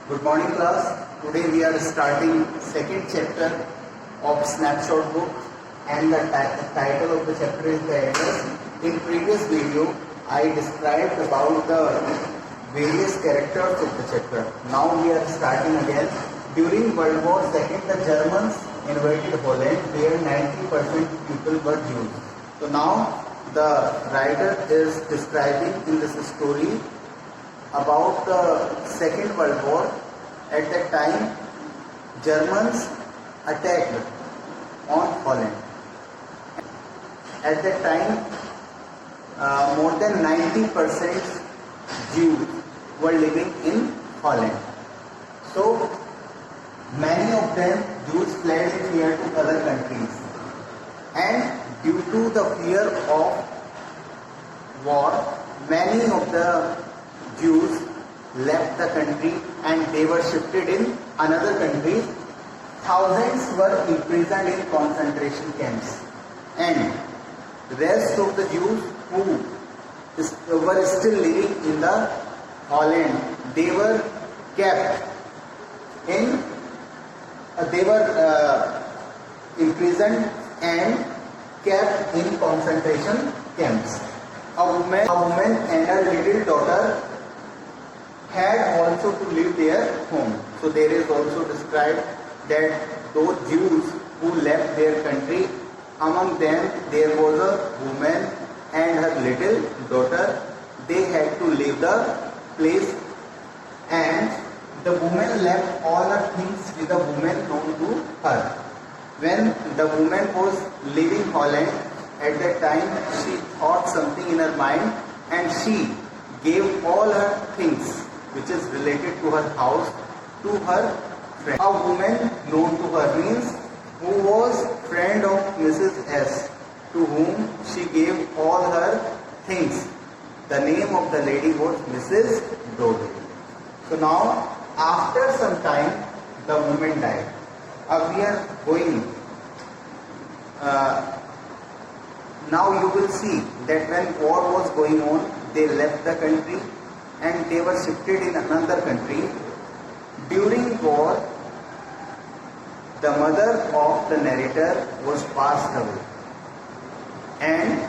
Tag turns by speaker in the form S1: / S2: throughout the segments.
S1: Good morning class. Today we are starting second chapter of snapshot book and the title of the chapter is the address. In previous video I described about the various characters of the chapter. Now we are starting again. During World War II the Germans invaded Holland where 90% people were Jews. So now the writer is describing in this story about the Second World War. At that time, Germans attacked on Holland. At that time, more than 90% Jews were living in Holland. So many of them Jews fled in fear to other countries, and due to the fear of war, many of the Jews left the country and they were shifted in another country. Thousands were imprisoned in concentration camps, and the rest of the Jews who were still living in the Holland, they were kept in imprisoned and kept in concentration camps. A woman and her little daughter had also to leave their home. So there is also described that those Jews who left their country, among them there was a woman and her little daughter. They had to leave the place, and the woman left all her things with a woman known to her. When the woman was leaving Holland, at that time she thought something in her mind and she gave all her things which is related to her house to her friend. A woman known to her means who was friend of Mrs. S, to whom she gave all her things. The name of the lady was Mrs. Dodley. So now after some time the woman died. We are going. Now you will see that when war was going on, they left the country and they were shifted in another country. During war, the mother of the narrator was passed away, and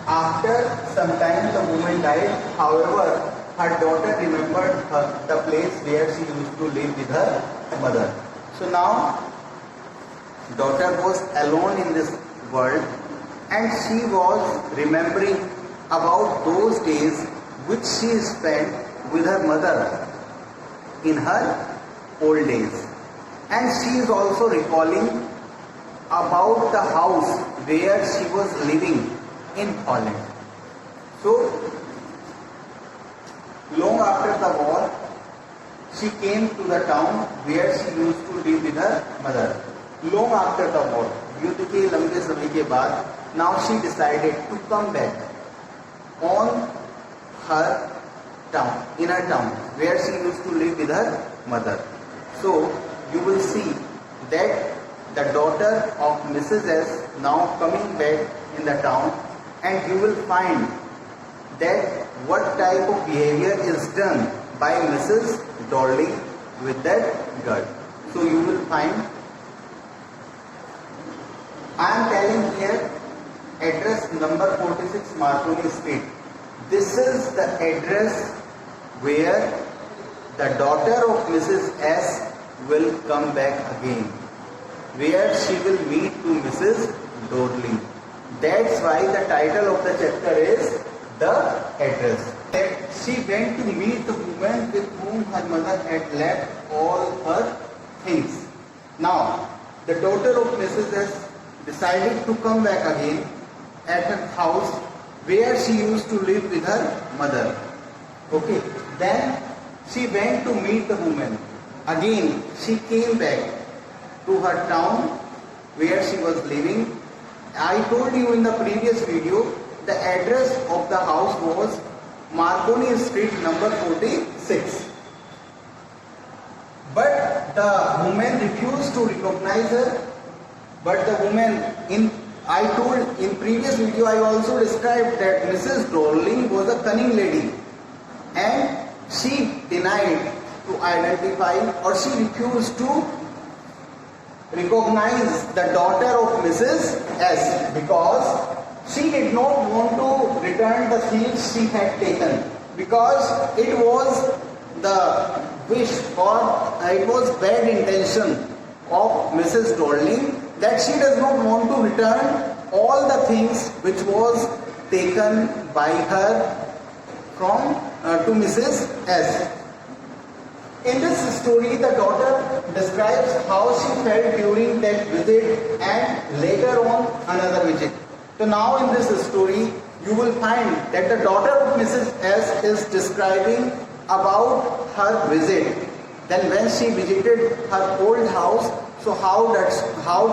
S1: after some time the woman died. However, her daughter remembered the place where she used to live with her mother. So now daughter was alone in this world, and she was remembering about those days which she spent with her mother in her old days. And she is also recalling about the house where she was living in Holland. So long after the war, she came to the town where she used to live with her mother. Long after the war, युद्ध के लंबे समय के बाद, now she decided to come back on her town, in her town, where she used to live with her mother. So you will see that the daughter of Mrs. S now coming back in the town, and you will find that what type of behavior is done by Mrs. Dodley with that girl. So you will find, I am telling here address number 46 Marconi Street. This is the address where the daughter of Mrs. S will come back again, where she will meet to Mrs. Dodley. That's why the title of the chapter is The Address. That she went to meet the woman with whom her mother had left all her things. Now, the daughter of Mrs. S decided to come back again at her house where she used to live with her mother. Okay, then she went to meet the woman. Again, she came back to her town where she was living. I told you in the previous video, the address of the house was Marconi Street number 46. But the woman refused to recognize her. But the woman, in previous video I also described that Mrs. Dodley was a cunning lady, and she denied to identify, or she refused to recognize the daughter of Mrs. S because she did not want to return the things she had taken, because it was the wish or it was bad intention of Mrs. Dorling that she does not want to return all the things which was taken by her from to Mrs. S. In this story, the daughter describes how she felt during that visit and later on another visit. So now in this story, you will find that the daughter of Mrs. S is describing about her visit. Then when she visited her old house, so how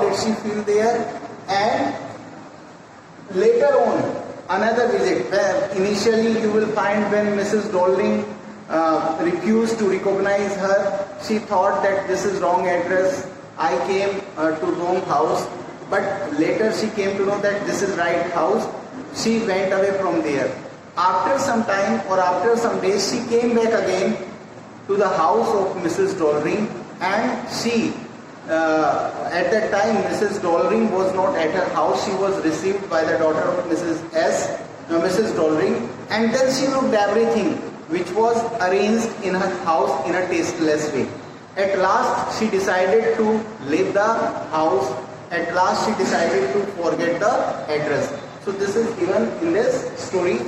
S1: did she feel there? And later on another visit, where initially you will find when Mrs. Dorling refused to recognize her, she thought that this is wrong address, I came to wrong house, but later she came to know that this is right house. She went away from there. After some time or after some days, she came back again to the house of Mrs. Dorling, and she at that time Mrs. Dorling was not at her house. She was received by the daughter of Mrs. Dorling, and then she looked everything which was arranged in her house in a tasteless way. At last she decided to leave the house. At last she decided to forget the address. So this is given in this story.